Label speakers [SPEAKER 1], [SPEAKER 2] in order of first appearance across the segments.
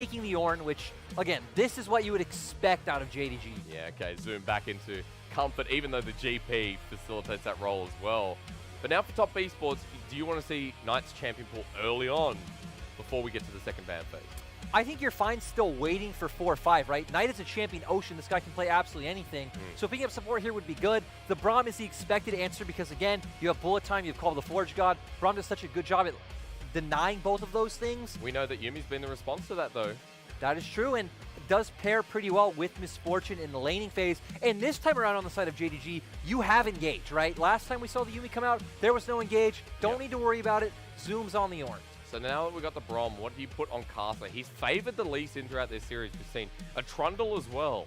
[SPEAKER 1] taking the Ornn, which, again, this is what you would expect out of JDG.
[SPEAKER 2] Yeah, okay, zoom back into comfort, even though the GP facilitates that role as well. But now for top Esports, do you want to see Knight's champion pool early on before we get to the second ban phase?
[SPEAKER 1] I think you're fine still waiting for 4 or 5, right? Knight is a champion Ocean. This guy can play absolutely anything. So picking up support here would be good. The Braum is the expected answer because, again, you have Bullet Time, you have Call of the Forge God. Braum does such a good job at denying both of those things.
[SPEAKER 2] We know that Yumi's been the response to that, though.
[SPEAKER 1] That is true, and does pair pretty well with Misfortune in the laning phase. And this time around on the side of JDG, you have Engage, right? Last time we saw the Yumi come out, there was no Engage. Don't need to worry about it. Zooms on the Ornn.
[SPEAKER 2] So now that we got the Braum, what do you put on Casa? He's favored the least in throughout this series. We've seen a Trundle as well.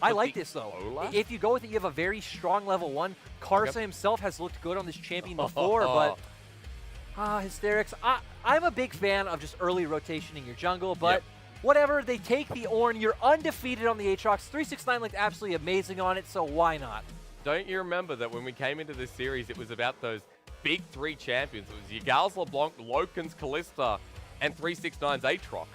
[SPEAKER 1] I like this, though.
[SPEAKER 2] Olaf?
[SPEAKER 1] If you go with it, you have a very strong level 1. Karsa himself has looked good on this champion before, but Hysterics. I'm a big fan of just early rotation in your jungle, but whatever. They take the Ornn. You're undefeated on the Aatrox. 369 looked absolutely amazing on it, so why not?
[SPEAKER 2] Don't you remember that when we came into this series, it was about those big 3 champions? It was Ygal's LeBlanc, Loken's Kalista, and 369's Aatrox.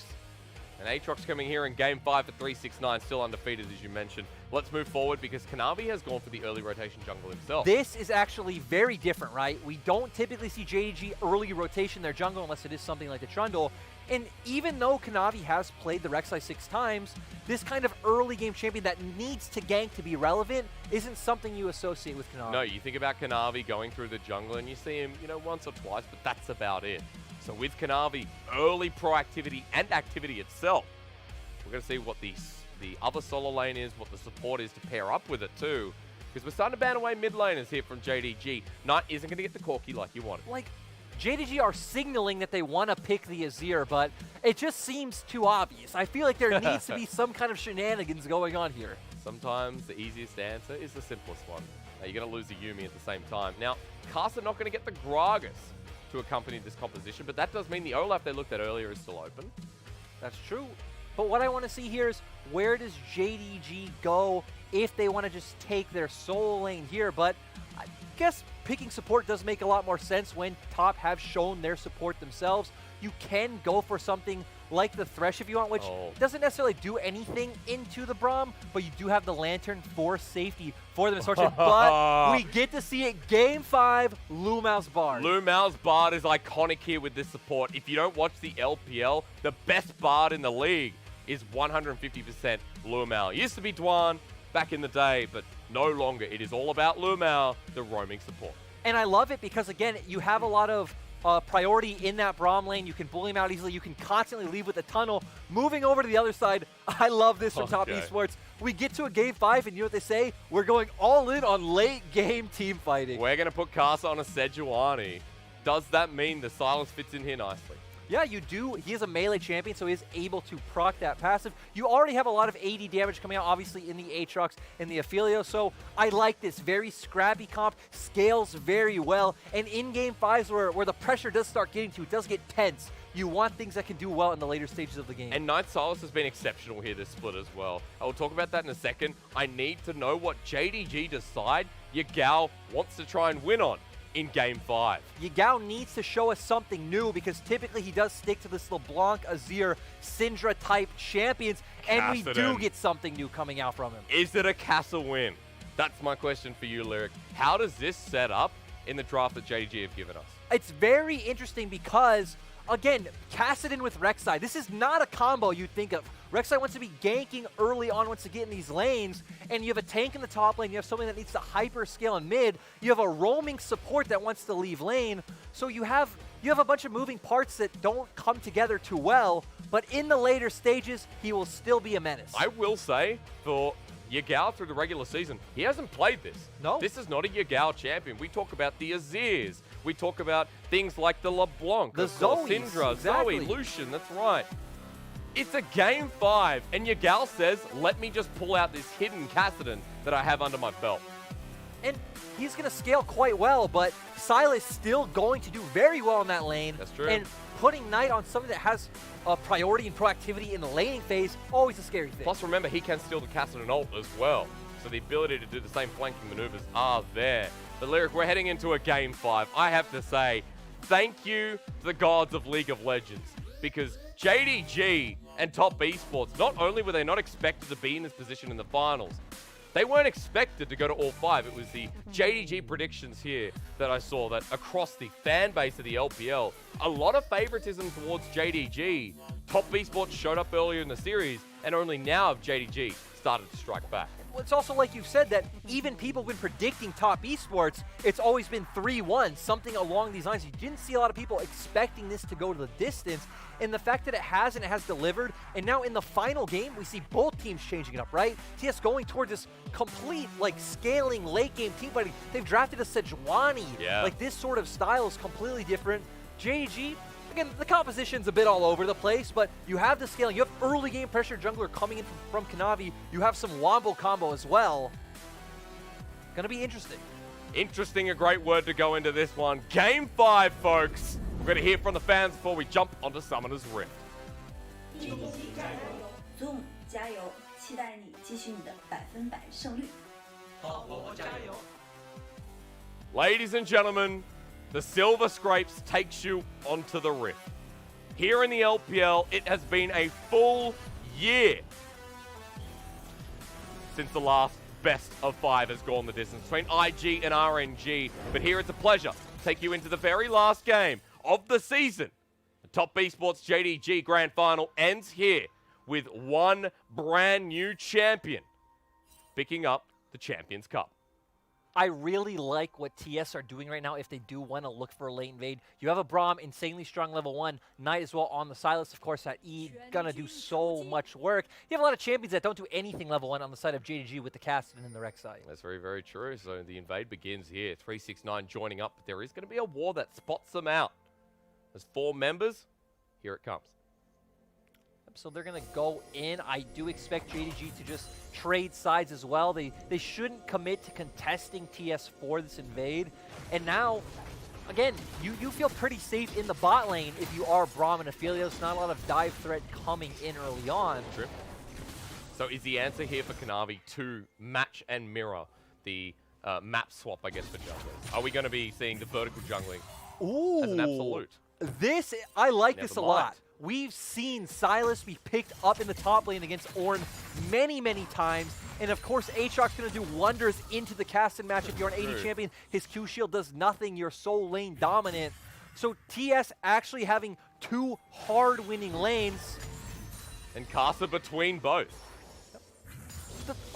[SPEAKER 2] And Aatrox coming here in Game 5 for 369, still undefeated, as you mentioned. Let's move forward because Kanavi has gone for the early rotation jungle himself.
[SPEAKER 1] This is actually very different, right? We don't typically see JDG early rotation their jungle unless it is something like the Trundle. And even though Kanavi has played the Rek'Sai 6 times, this kind of early game champion that needs to gank to be relevant isn't something you associate with Kanavi.
[SPEAKER 2] No, you think about Kanavi going through the jungle and you see him, once or twice, but that's about it. So with Kanavi, early proactivity and activity itself, we're going to see what the other solo lane is, what the support is to pair up with it too. Because we're starting to ban away mid laners here from JDG. Knight isn't going to get the Corki like you wanted.
[SPEAKER 1] Like, JDG are signaling that they want to pick the Azir, but it just seems too obvious. I feel like there needs to be some kind of shenanigans going on here.
[SPEAKER 2] Sometimes the easiest answer is the simplest one. You're going to lose the Yumi at the same time. Now, Casa not going to get the Gragas to accompany this composition, but that does mean the Olaf they looked at earlier is still open.
[SPEAKER 1] That's true. But what I want to see here is where does JDG go if they want to just take their solo lane here? But I guess picking support does make a lot more sense when top have shown their support themselves. You can go for something like the Thresh if you want, which doesn't necessarily do anything into the Braum, but you do have the Lantern for safety for the Misfortune. But we get to see it Game 5, Lumao's Bard.
[SPEAKER 2] Lumao's Bard is iconic here with this support. If you don't watch the LPL, the best Bard in the league is 150% Lumao. It used to be Dwan back in the day, but no longer. It is all about Lumao, the roaming support.
[SPEAKER 1] And I love it because, again, you have a lot of priority in that Braum lane. You can bully him out easily. You can constantly leave with the tunnel. Moving over to the other side, I love this from Top Esports. We get to a Game 5, and you know what they say? We're going all in on late game team fighting.
[SPEAKER 2] We're going to put Casa on a Sejuani. Does that mean the silence fits in here nicely?
[SPEAKER 1] Yeah, you do. He is a melee champion, so he is able to proc that passive. You already have a lot of AD damage coming out, obviously, in the Aatrox and the Ophelio, so I like this. Very scrappy comp, scales very well, and in Game 5s where the pressure does start getting to, it does get tense. You want things that can do well in the later stages of the game.
[SPEAKER 2] And Knight Silas has been exceptional here this split as well. I will talk about that in a second. I need to know what JDG decide Yagao wants to try and win on in Game 5.
[SPEAKER 1] Yagao needs to show us something new because typically he does stick to this LeBlanc, Azir, Syndra type champions, and we do get something new coming out from him.
[SPEAKER 2] Is it a Castle win? That's my question for you, Lyric. How does this set up in the draft that JDG have given us?
[SPEAKER 1] It's very interesting because, again, Kassadin with Rek'Sai. This is not a combo you'd think of. Rek'Sai wants to be ganking early on, wants to get in these lanes, and you have a tank in the top lane, you have something that needs to hyper scale in mid, you have a roaming support that wants to leave lane, so you have a bunch of moving parts that don't come together too well, but in the later stages, he will still be a menace.
[SPEAKER 2] I will say, for Yagao through the regular season, he hasn't played this.
[SPEAKER 1] No.
[SPEAKER 2] This is not a Yagao champion. We talk about the Azirs. We talk about things like the LeBlanc,
[SPEAKER 1] the Zoe,
[SPEAKER 2] Syndra, Zoe, Lucian, that's right. It's a Game 5, and Yagao says, let me just pull out this hidden Kassadin that I have under my belt.
[SPEAKER 1] And he's going to scale quite well, but Silas still going to do very well in that lane.
[SPEAKER 2] That's true.
[SPEAKER 1] And putting Knight on something that has priority and proactivity in the laning phase, always a scary thing.
[SPEAKER 2] Plus, remember, he can steal the Kassadin ult as well. So the ability to do the same flanking maneuvers are there. But Lyric, we're heading into a Game 5. I have to say, thank you to the gods of League of Legends, because JDG and Top Esports, not only were they not expected to be in this position in the finals, they weren't expected to go to all 5. It was the JDG predictions here that I saw that across the fan base of the LPL, a lot of favoritism towards JDG. Top Esports showed up earlier in the series, and only now have JDG started to strike back.
[SPEAKER 1] Well, it's also like you said that even people have been predicting Top Esports, it's always been 3-1, something along these lines. You didn't see a lot of people expecting this to go to the distance, and the fact that it has and it has delivered, and now in the final game, we see both teams changing it up, right? TS going towards this complete, like, scaling late game team fighting. They've drafted a Sejuani.
[SPEAKER 2] Yeah.
[SPEAKER 1] Like, this sort of style is completely different. JDG, again, the composition's a bit all over the place, but you have the scaling. You have early game pressure jungler coming in from Kanavi. You have some wombo combo as well. Gonna be interesting.
[SPEAKER 2] Interesting, a great word to go into this one. Game 5, folks. We're going to hear from the fans before we jump onto Summoner's Rift.
[SPEAKER 3] JDG 加油 ，Zoom 加油，期待你继续你的100%胜率。
[SPEAKER 2] Ladies and gentlemen, the Silver Scrapes takes you onto the Rift. Here in the LPL, it has been a full year since the last best of 5 has gone the distance between IG and RNG. But here it's a pleasure to take you into the very last game of the season. The Top Esports JDG Grand Final ends here with one brand new champion picking up the Champions Cup.
[SPEAKER 1] I really like what TS are doing right now if they do want to look for a late invade. You have a Braum, insanely strong level 1. Knight as well on the Silas, of course, at E. Gonna do so much work. You have a lot of champions that don't do anything level 1 on the side of JDG with the Caston and the Rek'Sai.
[SPEAKER 2] That's very, very true. So the invade begins here. 369 joining up, but there is going to be a war that spots them out. There's 4 members. Here it comes.
[SPEAKER 1] So they're going to go in. I do expect JDG to just trade sides as well. They shouldn't commit to contesting TS for this invade. And now, again, you feel pretty safe in the bot lane if you are Braum and Aphelios. Not a lot of dive threat coming in early on.
[SPEAKER 2] True. So is the answer here for Kanavi to match and mirror the map swap, I guess, for junglers? Are we going to be seeing the vertical jungling
[SPEAKER 1] Ooh,
[SPEAKER 2] as an absolute?
[SPEAKER 1] I like this a
[SPEAKER 2] Never
[SPEAKER 1] lot.
[SPEAKER 2] mind.
[SPEAKER 1] We've seen Silas be picked up in the top lane against Ornn many, many times. And of course, Aatrox's going to do wonders into the Caston match. If you're an 80 champion, his Q shield does nothing. You're so lane dominant. So TS actually having 2 hard winning lanes.
[SPEAKER 2] And Casa between both.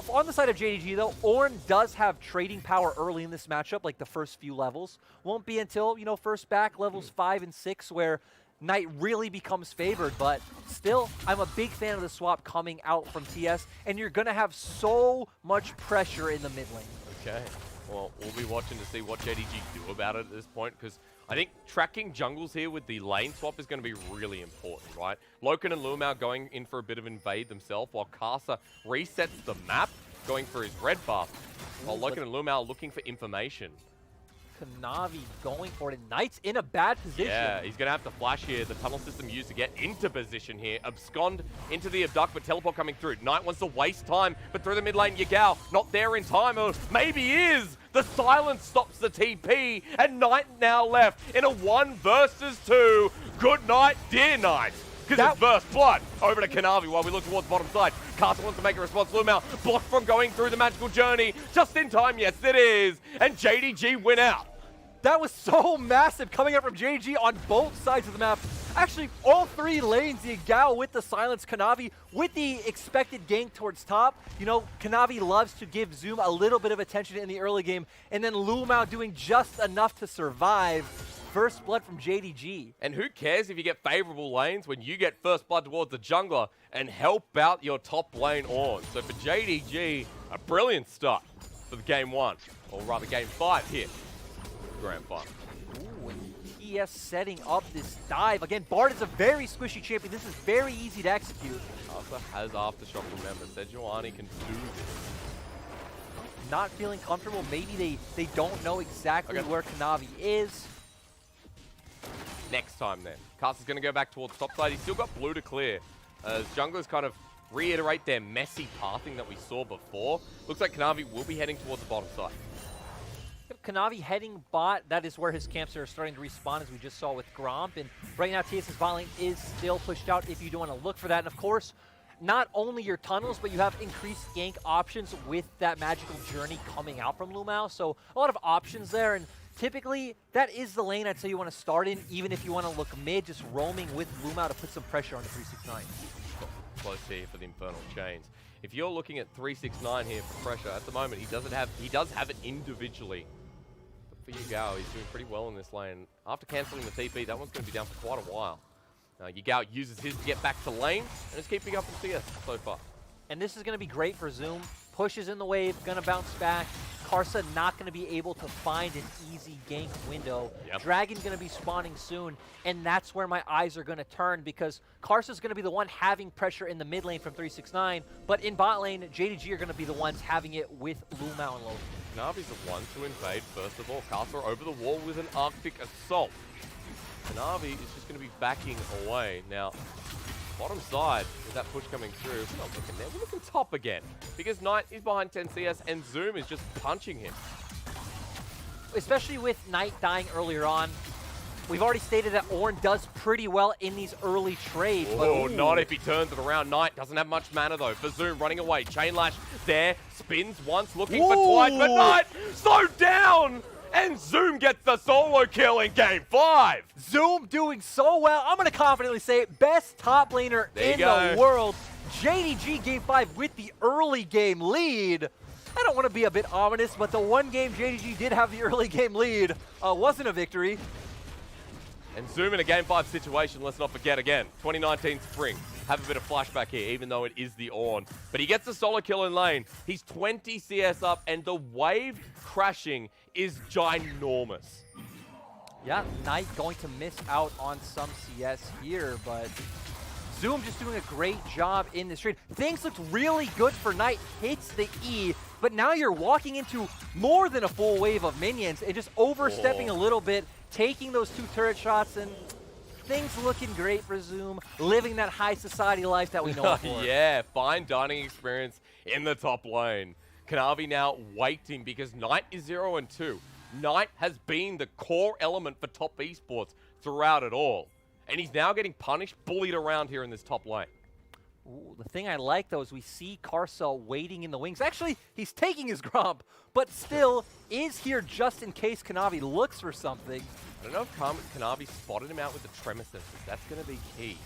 [SPEAKER 1] On the side of JDG, though, Ornn does have trading power early in this matchup, like the first few levels. Won't be until, first back levels 5 and 6 where Knight really becomes favored, but still, I'm a big fan of the swap coming out from TS, and you're going to have so much pressure in the mid lane.
[SPEAKER 2] Okay. Well, we'll be watching to see what JDG do about it at this point, because I think tracking jungles here with the lane swap is going to be really important, right? Loken and Lumao going in for a bit of invade themselves, while Casa resets the map, going for his red buff, while Loken and Lumao looking for information.
[SPEAKER 1] Kanavi going for it. Knight's in a bad position.
[SPEAKER 2] Yeah, he's going to have to flash here. The tunnel system used to get into position here. Abscond into the abduct, but teleport coming through. Knight wants to waste time, but through the mid lane, Yagao not there in time, or maybe is. The silence stops the TP, and Knight now left in a 1 versus 2. Good night, dear Knight. Because it's first blood over to Kanavi while we look towards bottom side. Castle wants to make a response. Lumao blocked from going through the magical journey. Just in time, yes it is. And JDG win out.
[SPEAKER 1] That was so massive coming up from JDG on both sides of the map. Actually, all 3 lanes, the Yagao with the silence, Kanavi with the expected gank towards top. Kanavi loves to give Zoom a little bit of attention in the early game, and then Lumao doing just enough to survive. First blood from JDG.
[SPEAKER 2] And who cares if you get favorable lanes when you get first blood towards the jungler and help out your top lane Ornn. So for JDG, a brilliant start for the game 1, or rather game 5 here. Grand final.
[SPEAKER 1] Ooh, and TS setting up this dive. Again, Bard is a very squishy champion. This is very easy to execute.
[SPEAKER 2] Also has Aftershock, remember. Sejuani can do this.
[SPEAKER 1] Not feeling comfortable. Maybe they don't know exactly where Kanavi is.
[SPEAKER 2] Next time then. Casa's going to go back towards top side. He's still got blue to clear. As junglers kind of reiterate their messy pathing that we saw before. Looks like Kanavi will be heading towards the bottom side.
[SPEAKER 1] Kanavi heading bot. That is where his camps are starting to respawn, as we just saw with Gromp. And right now, TES's bot lane is still pushed out if you do want to look for that. And of course, not only your tunnels, but you have increased gank options with that magical journey coming out from Lumao. So a lot of options there. And typically, that is the lane I'd say you want to start in, even if you want to look mid, just roaming with Lumao to put some pressure on the 369.
[SPEAKER 2] Close here for the Infernal Chains. If you're looking at 369 here for pressure, at the moment he does have it individually. But for Yagao, he's doing pretty well in this lane. After cancelling the TP, that one's going to be down for quite a while. Yagao uses his to get back to lane, and is keeping up in CS so far.
[SPEAKER 1] And this is going to be great for Zoom. Pushes in the wave, going to bounce back. Karsa not going to be able to find an easy gank window.
[SPEAKER 2] Yep.
[SPEAKER 1] Dragon going to be spawning soon, and that's where my eyes are going to turn, because Karsa's going to be the one having pressure in the mid lane from 369, but in bot lane, JDG are going to be the ones having it with Lumao and Low.
[SPEAKER 2] Navi's the one to invade first of all. Karsa over the wall with an Arctic Assault. Navi is just going to be backing away. Now, bottom side, with that push coming through, we're not looking there, we're looking top again. Because Knight is behind 10 CS and Zoom is just punching him.
[SPEAKER 1] Especially with Knight dying earlier on. We've already stated that Ornn does pretty well in these early trades.
[SPEAKER 2] Oh, not if he turns it around. Knight doesn't have much mana though. For Zoom running away. Chain Lash there, spins once, looking for twice, but Knight slowed down! And Zoom gets the solo kill in Game 5.
[SPEAKER 1] Zoom doing so well. I'm going to confidently say it. Best top laner in the world. JDG Game 5 with the early game lead. I don't want to be a bit ominous, but the one game JDG did have the early game lead wasn't a victory.
[SPEAKER 2] And Zoom in a Game 5 situation, let's not forget again, 2019 spring. Have a bit of flashback here, even though it is the Ornn. But he gets the solo kill in lane. He's 20 CS up, and the wave crashing is ginormous.
[SPEAKER 1] Yeah, Knight going to miss out on some CS here, but Zoom just doing a great job in this trade. Things looked really good for Knight, hits the E, but now you're walking into more than a full wave of minions and just overstepping a little bit, taking those 2 turret shots, and things looking great for Zoom, living that high society life that we know him for.
[SPEAKER 2] Yeah, fine dining experience in the top lane. Kanavi now waiting because Knight is 0-2. Knight has been the core element for top esports throughout it all. And he's now getting punished, bullied around here in this top lane.
[SPEAKER 1] Ooh, the thing I like, though, is we see Karsa waiting in the wings. Actually, he's taking his Gromp, but still is here just in case Kanavi looks for something.
[SPEAKER 2] I don't know if Kanavi spotted him out with the Tremor Senses. That's going to be key.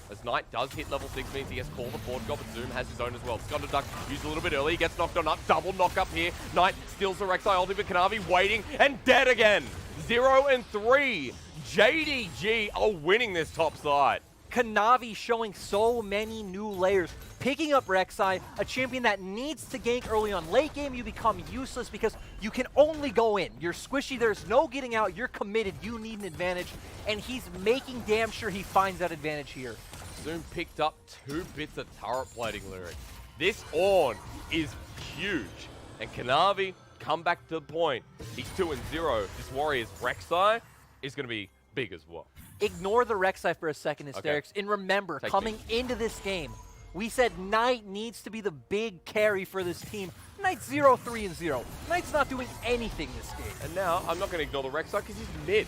[SPEAKER 2] As Knight does hit level 6, means he has called the board goal, but Zoom has his own as well. Scott Duck used a little bit early, he gets knocked on up, double knock up here. Knight steals the Rek'Sai ulti, but Kanavi waiting and dead again. 0-3. JDG are winning this top side.
[SPEAKER 1] Kanavi showing so many new layers, picking up Rek'Sai, a champion that needs to gank early on. Late game, you become useless because you can only go in. You're squishy, there's no getting out, you're committed, you need an advantage, and he's making damn sure he finds that advantage here.
[SPEAKER 2] Zoom picked up 2 bits of turret plating lyric. This Ornn is huge, and Kanavi come back to the point. He's 2-0. This Warrior's Rek'Sai is going to be big as well.
[SPEAKER 1] Ignore the Rek'Sai for a second, Hysterics,
[SPEAKER 2] Okay.
[SPEAKER 1] and remember, coming into this game, we said Knight needs to be the big carry for this team. Knight's 0-3-0. Knight's not doing anything this game.
[SPEAKER 2] And now, I'm not going to ignore the Rek'Sai because he's mid.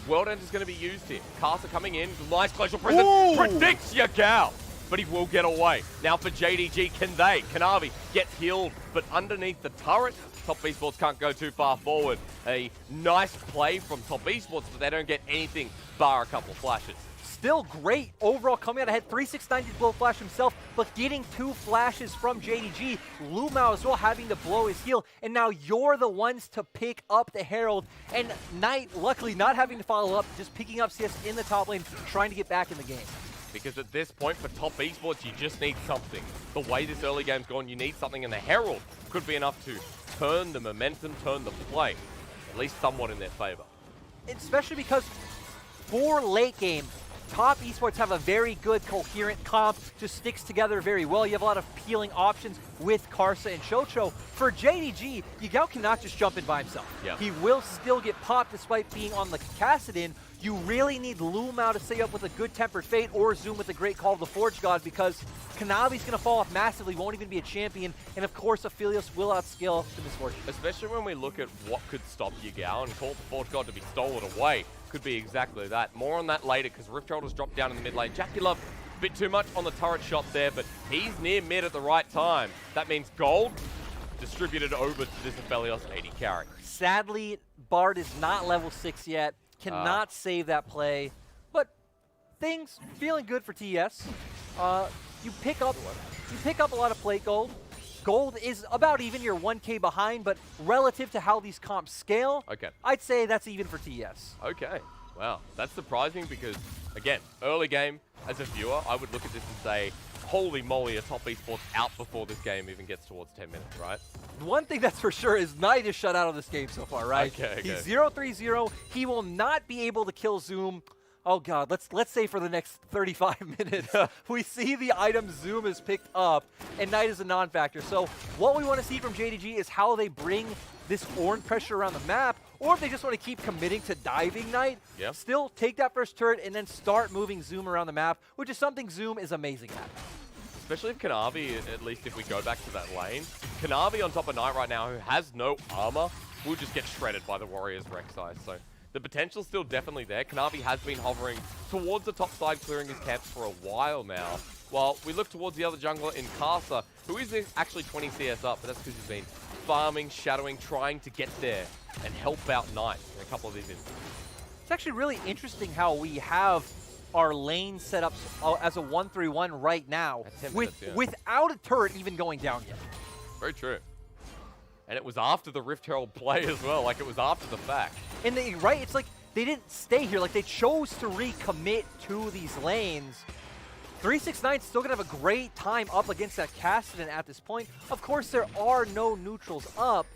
[SPEAKER 2] World End is going to be used here. Karsa coming in, nice glacial presence, predicts Yagao, but he will get away. Now for JDG, can they? Kanavi gets healed, but underneath the turret, Top Esports can't go too far forward. A nice play from Top Esports, but they don't get anything bar a couple of flashes.
[SPEAKER 1] Still great overall coming out ahead. 369 did blow flash himself, but getting 2 flashes from JDG. Lumao as well having to blow his heal, and now you're the ones to pick up the Herald. And Knight, luckily not having to follow up, just picking up CS in the top lane, trying to get back in the game.
[SPEAKER 2] Because at this point for Top Esports, you just need something. The way this early game's gone, you need something, and the Herald could be enough to turn the momentum, turn the play, at least somewhat in their favor.
[SPEAKER 1] Especially because for late game, Top Esports have a very good coherent comp, just sticks together very well. You have a lot of peeling options with Karsa and Chocho. For JDG, Yagao cannot just jump in by himself.
[SPEAKER 2] Yep.
[SPEAKER 1] He will still get popped despite being on the Kassadin. You really need Lumao to stay up with a good Tempered Fate or Zoom with a great Call of the Forge God, because Kanavi's going to fall off massively, won't even be a champion, and of course Aphelios will outscale the Misfortune.
[SPEAKER 2] Especially when we look at what could stop Yagao and call the Forge God to be stolen away. Could be exactly that. More on that later, because Rift Herald has dropped down in the mid lane. JackeyLove, a bit too much on the turret shot there, but he's near mid at the right time. That means gold distributed over to this Aphelios AD carry.
[SPEAKER 1] Sadly, Bard is not level 6 yet, cannot save that play, but things feeling good for TES. You pick up a lot of plate gold. Gold is about even, you're 1K behind, but relative to how these comps scale,
[SPEAKER 2] Okay.
[SPEAKER 1] I'd say that's even for TES.
[SPEAKER 2] Okay. Wow. That's surprising because, again, early game, as a viewer, I would look at this and say, holy moly, a top esports out before this game even gets towards 10 minutes, right?
[SPEAKER 1] One thing that's for sure is Knight is shut out of this game so far, right?
[SPEAKER 2] Okay.
[SPEAKER 1] He's 0-3-0. He will not be able to kill Zoom. Oh god, let's say for the next 35 minutes. We see the item Zoom is picked up, and Knight is a non-factor. So what we want to see from JDG is how they bring this orange pressure around the map, or if they just want to keep committing to diving Knight, still take that first turret and then start moving Zoom around the map, which is something Zoom is amazing at.
[SPEAKER 2] Especially if Kanavi, at least if we go back to that lane, Kanavi on top of Knight right now, who has no armor, will just get shredded by the Warriors' Rek'Sai. So the potential's still definitely there. Kanavi has been hovering towards the top side, clearing his camps for a while now. While we look towards the other jungler in Karsa, who is actually 20 CS up, but that's because he's been farming, shadowing, trying to get there and help out Knight in a couple of these instances.
[SPEAKER 1] It's actually really interesting how we have our lane set up as a 1-3-1 right now, without a turret even going down yet.
[SPEAKER 2] Very true. And it was after the Rift Herald play as well, like it was after the fact.
[SPEAKER 1] And it's like they didn't stay here, like they chose to recommit to these lanes. 369's still gonna have a great time up against that Cassidy at this point. Of course, there are no neutrals up,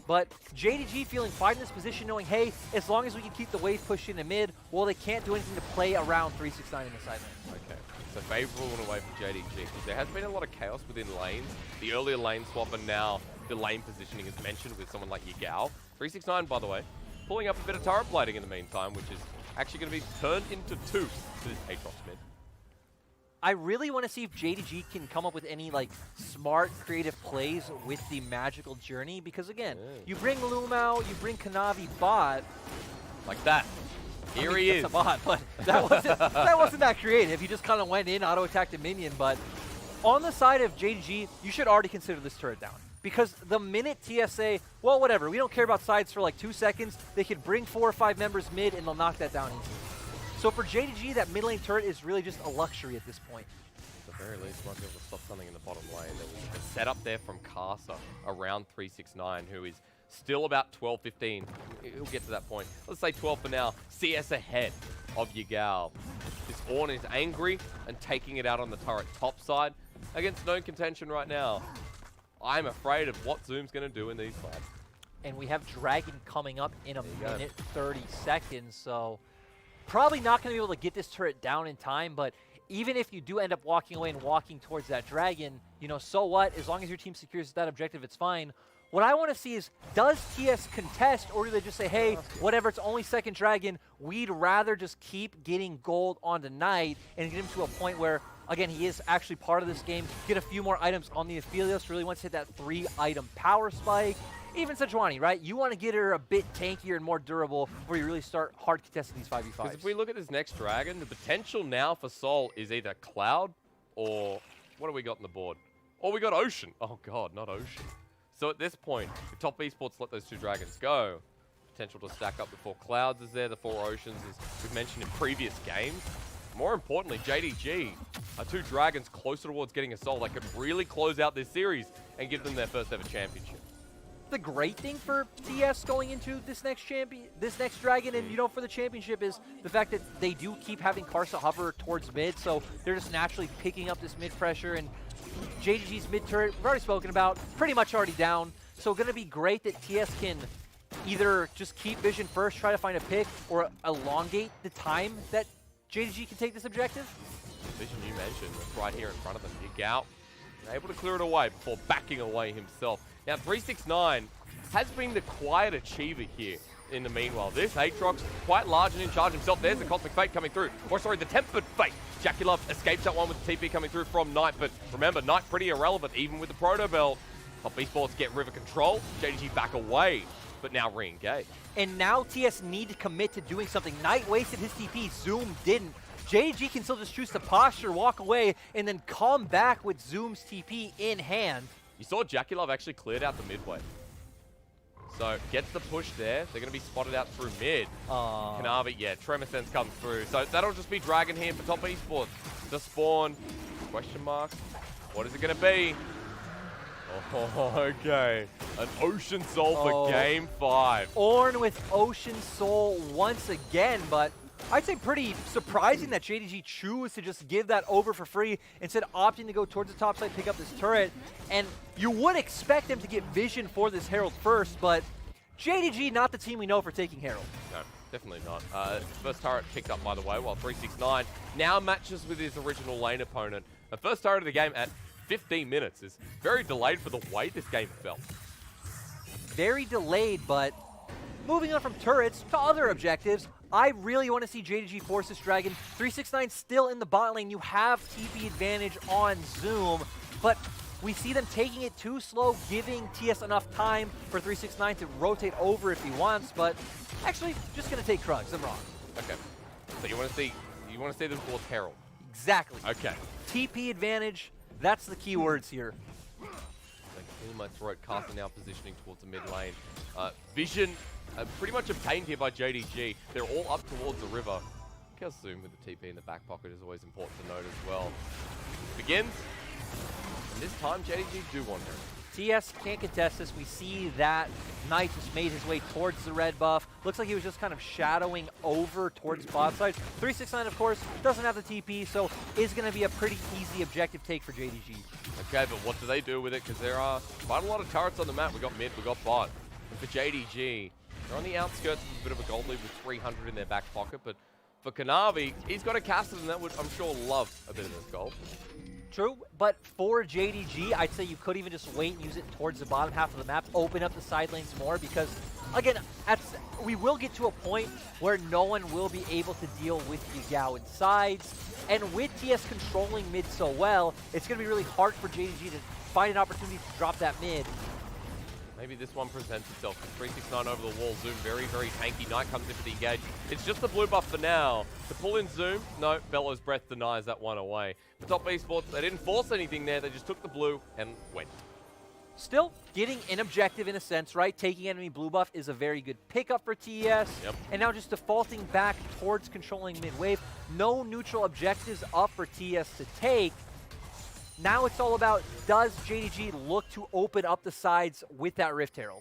[SPEAKER 1] but JDG feeling fine in this position, knowing, hey, as long as we can keep the wave push into mid, well, they can't do anything to play around 369 in the side lane.
[SPEAKER 2] Okay, so favorable in a way for JDG, because there has been a lot of chaos within lanes. The earlier lane swap and now the lane positioning is mentioned with someone like Yagao. 369, by the way, pulling up a bit of turret plating in the meantime, which is actually going to be turned into 2 for this Aatrox mid.
[SPEAKER 1] I really want to see if JDG can come up with any like smart, creative plays with the magical journey, because again, you bring Lumao, you bring Kanavi bot.
[SPEAKER 2] Like that. Here he is.
[SPEAKER 1] That's a bot, but that wasn't that creative. He just kind of went in, auto-attacked a minion, but on the side of JDG, you should already consider this turret down. Because the minute TSA, well, whatever, we don't care about sides for like 2 seconds, they could bring 4 or 5 members mid and they'll knock that down easily. So for JDG, that mid lane turret is really just a luxury at this point.
[SPEAKER 2] At the very least, might be able to stop something in the bottom lane. There was a setup there from Karsa around 369, who is still about 12, 15. He'll get to that point. Let's say 12 for now. CS ahead of Yagao. This Ornn is angry and taking it out on the turret top side against no contention right now. I'm afraid of what Zoom's going to do in these fights.
[SPEAKER 1] And we have Dragon coming up in a minute, 30 seconds, so probably not going to be able to get this turret down in time, but even if you do end up walking away and walking towards that Dragon, you know, so what? As long as your team secures that objective, it's fine. What I want to see is, does TS contest, or do they just say, hey, whatever, it's only second Dragon, we'd rather just keep getting gold on the Knight and get him to a point where, again, he is actually part of this game, get a few more items on the Aphelios, really wants to hit that 3-item power spike. Even Sejuani, right? You want to get her a bit tankier and more durable where you really start hard contesting these 5v5s.
[SPEAKER 2] Because if we look at this next Dragon, the potential now for Sol is either Cloud or what do we got on the board? Or we got Ocean. Oh god, not Ocean. So at this point, if top esports let those 2 Dragons go, potential to stack up the 4 Clouds is there, the 4 Oceans, as we've mentioned in previous games. More importantly, JDG are 2 Dragons closer towards getting a Sol that could really close out this series and give them their first ever championship.
[SPEAKER 1] The great thing for TS going into this next Dragon, and you know, for the championship, is the fact that they do keep having Karsa hover towards mid, so they're just naturally picking up this mid pressure, and JDG's mid turret, we've already spoken about, pretty much already down, so going to be great that TS can either just keep vision first, try to find a pick, or elongate the time that JDG can take this objective.
[SPEAKER 2] The vision you mentioned was right here in front of them. Yagao able to clear it away before backing away himself. Now, 369 has been the quiet achiever here in the meanwhile. This Aatrox quite large and in charge himself. There's the Cosmic Fate coming through. Or sorry, the Tempered Fate. JackeyLove escapes that one with the TP coming through from Knight. But remember, Knight pretty irrelevant even with the Proto Belt. Top Esports get River control. JDG back away, but now re-engage.
[SPEAKER 1] And now TS need to commit to doing something. Knight wasted his TP, Zoom didn't. JDG can still just choose to posture, walk away, and then come back with Zoom's TP in hand.
[SPEAKER 2] You saw JackeyLove actually cleared out the mid wave. So gets the push there. They're going to be spotted out through mid. Kanavi, yeah, Tremor Sense comes through. So that'll just be Dragon here for Top Esports. The spawn, question mark. What is it going to be? Oh, okay. An Ocean Soul for Game 5.
[SPEAKER 1] Ornn with Ocean Soul once again, but I'd say pretty surprising that JDG choose to just give that over for free instead of opting to go towards the top side, pick up this turret. And you would expect them to get vision for this Herald first, but JDG not the team we know for taking Herald.
[SPEAKER 2] No, definitely not. First turret picked up, by the way, while 369 now matches with his original lane opponent. The first turret of the game at 15 minutes is very delayed for the way this game felt.
[SPEAKER 1] Very delayed, but moving on from turrets to other objectives, I really want to see JDG force this Dragon. 369 still in the bot lane. You have TP advantage on Zoom, but we see them taking it too slow, giving TS enough time for 369 to rotate over if he wants, but actually just going to take Krugs. I'm wrong.
[SPEAKER 2] Okay. So you want to see them towards Herald.
[SPEAKER 1] Exactly.
[SPEAKER 2] Okay.
[SPEAKER 1] TP advantage, that's the key words here.
[SPEAKER 2] Clear my throat, Caster now positioning towards the mid lane. Vision pretty much obtained here by JDG. They're all up towards the river. Look how Zoom with the TP in the back pocket is always important to note as well. Begins. And this time, JDG do want her.
[SPEAKER 1] TS can't contest this. We see that Knight just made his way towards the red buff. Looks like he was just kind of shadowing over towards bot side. 369, of course, doesn't have the TP, so is going to be a pretty easy objective take for JDG.
[SPEAKER 2] Okay, but what do they do with it? Because there are quite a lot of turrets on the map. We got mid, we got bot. And for JDG, they're on the outskirts of a bit of a gold lead with 300 in their back pocket. But for Kanavi, he's got a caster that would, I'm sure, love a bit of this gold.
[SPEAKER 1] True, but for JDG, I'd say you could even just wait and use it towards the bottom half of the map, open up the side lanes more, because, again, we will get to a point where no one will be able to deal with Yagao inside, and with TS controlling mid so well, it's going to be really hard for JDG to find an opportunity to drop that mid.
[SPEAKER 2] Maybe this one presents itself. 369 over the wall. Zoom very, very tanky. Knight comes in for the engage. It's just the blue buff for now. To pull in Zoom, no, Bellow's Breath denies that one away. For Top Esports, they didn't force anything there. They just took the blue and went.
[SPEAKER 1] Still getting an objective in a sense, right? Taking enemy blue buff is a very good pickup for TES.
[SPEAKER 2] Yep.
[SPEAKER 1] And now just defaulting back towards controlling mid-wave. No neutral objectives up for TES to take. Now it's all about, does JDG look to open up the sides with that Rift Herald?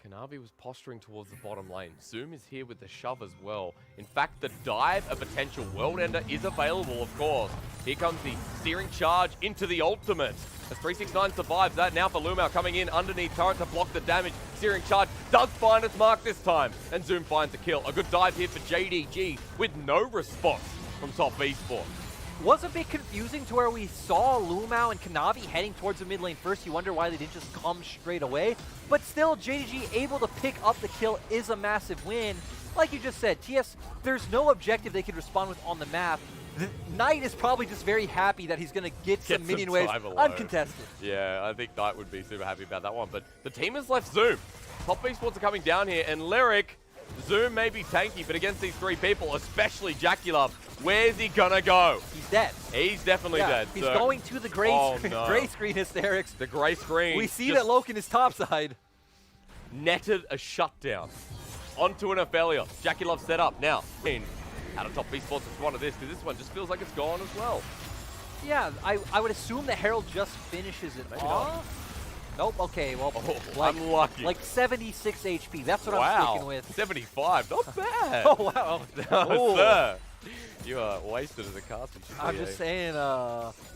[SPEAKER 2] Kanavi was posturing towards the bottom lane. Zoom is here with the shove as well. In fact, the dive, a potential world ender, is available, of course. Here comes the searing charge into the ultimate. As 369 survives that, now for Lumao coming in underneath turret to block the damage. Searing charge does find its mark this time, and Zoom finds a kill. A good dive here for JDG with no response from Top Esports.
[SPEAKER 1] Was a bit confusing to where we saw Lumao and Kanavi heading towards the mid lane first. You wonder why they didn't just come straight away. But still, JDG able to pick up the kill is a massive win. Like you just said, TS, there's no objective they could respond with on the map. The Knight is probably just very happy that he's going to get some minion waves uncontested.
[SPEAKER 2] Yeah, I think Knight would be super happy about that one. But the team has left Zoom. Top Esports are coming down here, and Lyric, Zoom may be tanky, but against these three people, especially JackeyLove, where's he gonna go?
[SPEAKER 1] He's dead.
[SPEAKER 2] He's definitely dead.
[SPEAKER 1] He's going to the gray, gray screen hysterics.
[SPEAKER 2] The gray screen.
[SPEAKER 1] We see that Loken is topside.
[SPEAKER 2] Netted a shutdown onto an Ophelia. JackeyLove set up now. Out of Top Esports respond to this, because this one just feels like it's gone as well.
[SPEAKER 1] Yeah, I would assume the Herald just finishes it off. Nope, okay, well,
[SPEAKER 2] I'm lucky.
[SPEAKER 1] Like 76 HP, that's what I'm sticking with.
[SPEAKER 2] 75, not bad.
[SPEAKER 1] Oh, wow.
[SPEAKER 2] No, sir. You are wasted as a caster.
[SPEAKER 1] I'm just saying,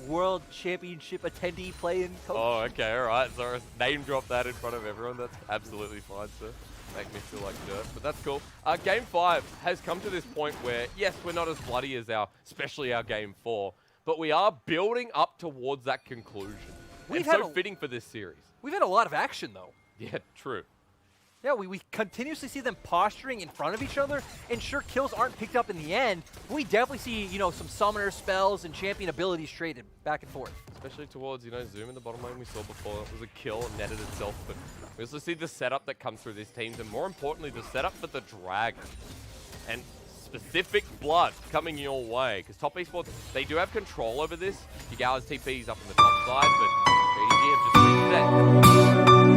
[SPEAKER 1] World Championship attendee playing coach.
[SPEAKER 2] Oh, okay, all right. So name drop that in front of everyone. That's absolutely fine, sir. Make me feel like dirt, but that's cool. Game 5 has come to this point where, yes, we're not as bloody as especially our Game 4, but we are building up towards that conclusion. It's so fitting for this series.
[SPEAKER 1] We've had a lot of action, though.
[SPEAKER 2] Yeah, true.
[SPEAKER 1] Yeah, we continuously see them posturing in front of each other, and sure, kills aren't picked up in the end. We definitely see, you know, some summoner spells and champion abilities traded back and forth.
[SPEAKER 2] Especially towards, you know, Zoom in the bottom lane we saw before. It was a kill, netted itself, but we also see the setup that comes through these teams, and more importantly, the setup for the Dragon. And specific blood coming your way, because Top Esports, they do have control over this. Yagao's TP is up on the top side, but JDG have just reset.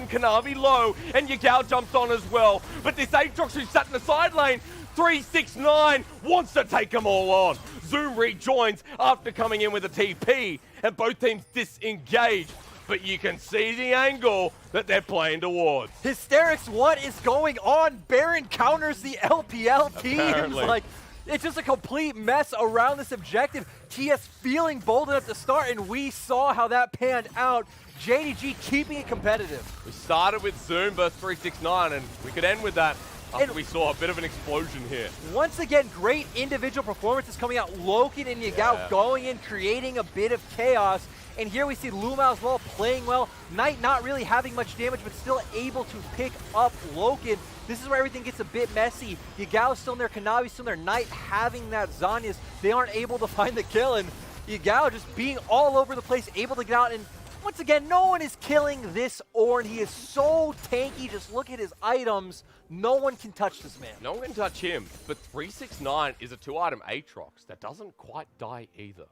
[SPEAKER 2] Kanavi low, and Yagao jumps on as well. But this Aatrox who's sat in the side lane, 369, wants to take them all on. Zoom rejoins after coming in with a TP, and both teams disengage. But you can see the angle that they're playing towards.
[SPEAKER 1] Hysterics, what is going on? Baron counters the LPL teams.
[SPEAKER 2] Apparently.
[SPEAKER 1] Like, it's just a complete mess around this objective. TS feeling bold enough to start, and we saw how that panned out. JDG keeping it competitive.
[SPEAKER 2] We started with Zoom versus 369, and we could end with that after we saw a bit of an explosion here.
[SPEAKER 1] Once again, great individual performances coming out. Loken and Yagao going in, creating a bit of chaos. And here we see Lumao as well playing well. Knight not really having much damage, but still able to pick up Loken. This is where everything gets a bit messy. Yagao's still in there, Kanavi's still in there, Knight having that Zhonya's. They aren't able to find the kill, and Yagao just being all over the place, able to get out. And once again, no one is killing this Ornn. He is so tanky. Just look at his items. No one can touch this man.
[SPEAKER 2] No one can touch him, but 369 is a 2-item Aatrox that doesn't quite die either.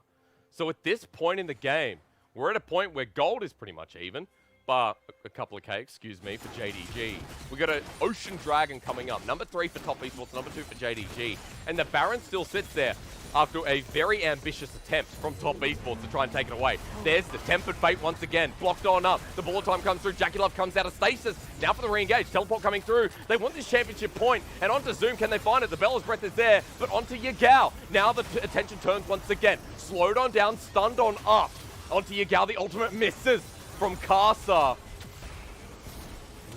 [SPEAKER 2] So at this point in the game, we're at a point where gold is pretty much even, but a couple of K, excuse me, for JDG. We got an Ocean Dragon coming up. Number 3 for Top Esports, number 2 for JDG. And the Baron still sits there after a very ambitious attempt from Top Esports to try and take it away. There's the Tempered Fate once again, blocked on up. The bullet time comes through, Jackie Love comes out of stasis. Now for the re-engage, teleport coming through. They want this championship point, and onto Zoom, can they find it? The Bella's Breath is there, but onto Yagao. Now the attention turns once again. Slowed on down, stunned on up. Onto Yagao, the ultimate misses from Kasa.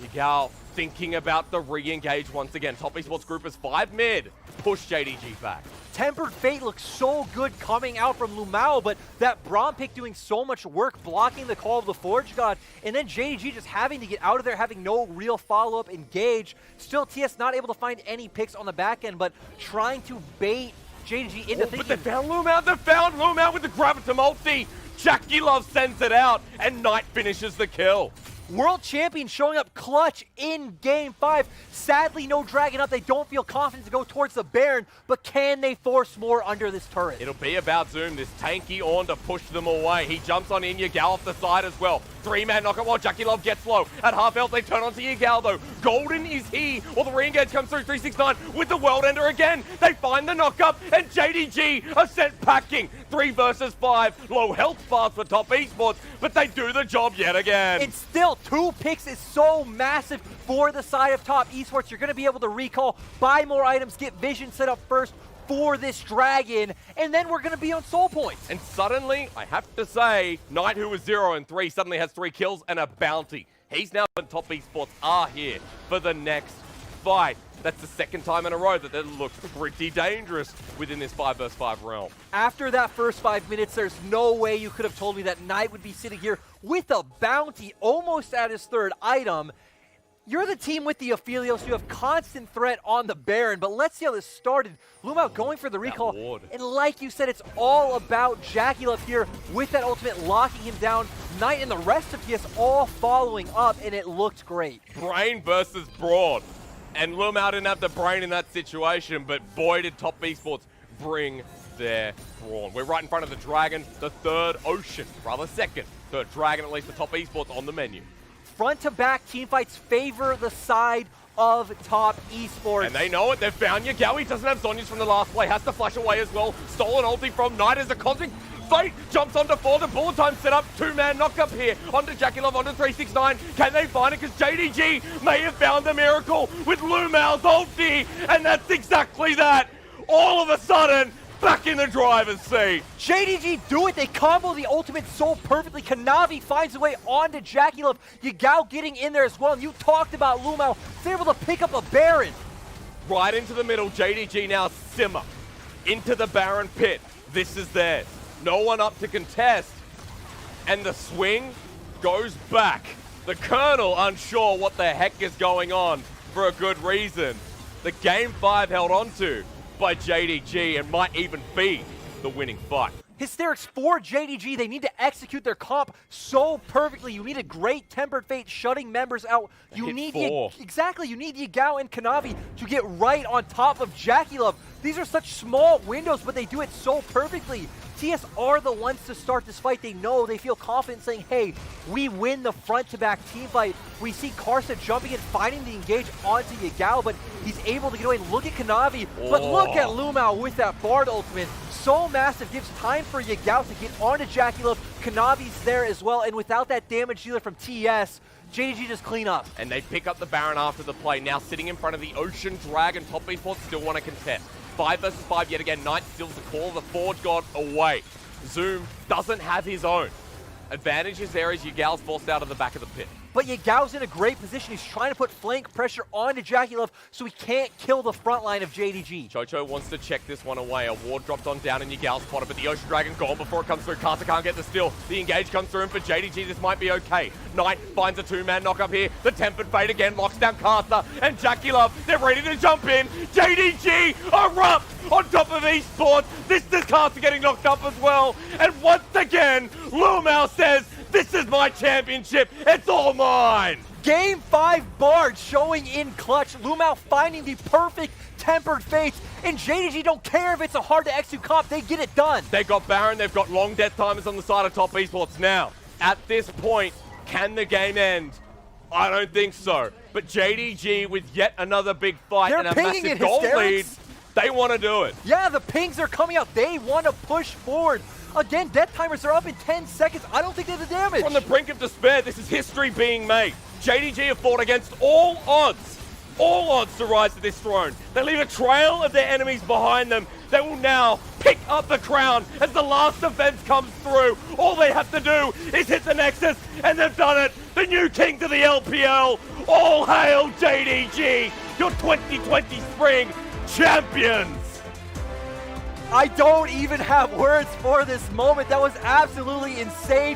[SPEAKER 2] Yagao thinking about the re-engage once again. Top Esports group is 5 mid. Push JDG back.
[SPEAKER 1] Tempered Fate looks so good coming out from Lumao, but that Braum pick doing so much work blocking the call of the Forge God, and then JDG just having to get out of there, having no real follow-up engage. Still, TS not able to find any picks on the back end, but trying to bait JDG into thinking.
[SPEAKER 2] But they found Lumao with the Graviton multi. Jackie Love sends it out, and Knight finishes the kill.
[SPEAKER 1] World champion showing up clutch in Game 5. Sadly, no Dragon up. They don't feel confident to go towards the Baron, but can they force more under this turret?
[SPEAKER 2] It'll be about Zoom, this tanky Ornn to push them away. He jumps on in, Yagao off the side as well. 3-man knockout while Jackie Love gets low. At half health, they turn onto Yagao though. Golden is here, while the re-engage comes through 369 with the World Ender again. They find the knockup, and JDG are sent packing. 3 versus 5. Low health bars for Top Esports, but they do the job yet again.
[SPEAKER 1] And still, 2 picks is so massive for the side of Top Esports. You're going to be able to recall, buy more items, get vision set up first. for this dragon, and then we're going to be on soul points.
[SPEAKER 2] And suddenly, I have to say, Knight, who was 0-3, suddenly has 3 kills and a bounty. He's now in top esports are here for the next fight. That's the second time in a row that it looks pretty dangerous within this 5 vs 5 realm.
[SPEAKER 1] After that first 5 minutes, there's no way you could have told me that Knight would be sitting here with a bounty almost at his 3rd item. You're the team with the Aphelios. You have constant threat on the Baron, but let's see how this started. Lumao going for the recall, and like you said, it's all about JackeyLove here with that ultimate locking him down. Knight and the rest of TS all following up, and it looked great.
[SPEAKER 2] Brain versus Broad. And Lumao didn't have the brain in that situation, but boy did Top Esports bring their brawn. We're right in front of the Dragon, the 3rd Ocean, rather 2nd. 3rd Dragon, at least for Top Esports on the menu.
[SPEAKER 1] Front-to-back teamfights favor the side of Top Esports.
[SPEAKER 2] And they know it. They've found Yagao. He doesn't have Zhonya's from the last play. Has to flash away as well. Stolen ulti from Knight as a cosmic fight. Jumps onto 4. The bullet time set up. 2-man knock up here. Onto JackeyLove, onto 369. Can they find it? Because JDG may have found the miracle with Lumao's ulti. And that's exactly that. All of a sudden, back in the driver's seat.
[SPEAKER 1] JDG do it. They combo the ultimate so perfectly. Kanavi finds a way onto JackeyLove. Yagao getting in there as well. And you talked about Lumao. They're able to pick up a Baron.
[SPEAKER 2] Right into the middle. JDG now simmer into the Baron pit. This is theirs. No one up to contest. And the swing goes back. The Colonel unsure what the heck is going on for a good reason. The Game 5 held onto by JDG and might even be the winning fight.
[SPEAKER 1] Hysterics for JDG. They need to execute their comp so perfectly. You need a great Tempered Fate shutting members out. You need exactly. You need Yagao and Kanavi to get right on top of JackeyLove. These are such small windows, but they do it so perfectly. TS are the ones to start this fight. They know, they feel confident saying, hey, we win the front-to-back team fight. We see Karsa jumping and finding the engage onto Yagao, but he's able to get away. Look at Kanavi, but look at Lumao with that Bard ultimate. So massive, gives time for Yagao to get onto JackeyLove. Kanavi's there as well, and without that damage dealer from TES, JDG just clean up.
[SPEAKER 2] And they pick up the Baron after the play. Now sitting in front of the Ocean Dragon. Top Esports still want to contest. 5 vs 5 yet again. Knight steals the call. The Forge God away. Zoom doesn't have his own. Advantage is there as Yagao's forced out of the back of the pit.
[SPEAKER 1] But Yagao's in a great position. He's trying to put flank pressure onto JackeyLove so he can't kill the front line of JDG.
[SPEAKER 2] Chocho wants to check this one away. A ward dropped on down and Yagao's spotted, but the Ocean Dragon gone before it comes through. Karsa can't get the steal. The engage comes through, and for JDG, this might be okay. Knight finds a 2-man knock up here. The Tempered Fate again locks down Karsa and JackeyLove. They're ready to jump in. JDG erupt on top of Esports. This is Karsa getting knocked up as well. And once again, Lumao says, this is my championship. It's all mine.
[SPEAKER 1] Game 5 Bard showing in clutch. Lumao finding the perfect Tempered Fates. And JDG don't care if it's a hard to execute comp. They get it done.
[SPEAKER 2] They got Baron. They've got long death timers on the side of Top Esports now. At this point, can the game end? I don't think so. But JDG with yet another big fight and a massive goal lead, they want to do it.
[SPEAKER 1] Yeah, the pings are coming out. They want to push forward. Again, death timers are up in 10 seconds. I don't think they have the damage.
[SPEAKER 2] From the brink of despair, this is history being made. JDG have fought against all odds to rise to this throne. They leave a trail of their enemies behind them. They will now pick up the crown as the last defense comes through. All they have to do is hit the Nexus, and they've done it. The new king to the LPL. All hail JDG, your 2020 spring champions.
[SPEAKER 1] I don't even have words for this moment. That was absolutely insane.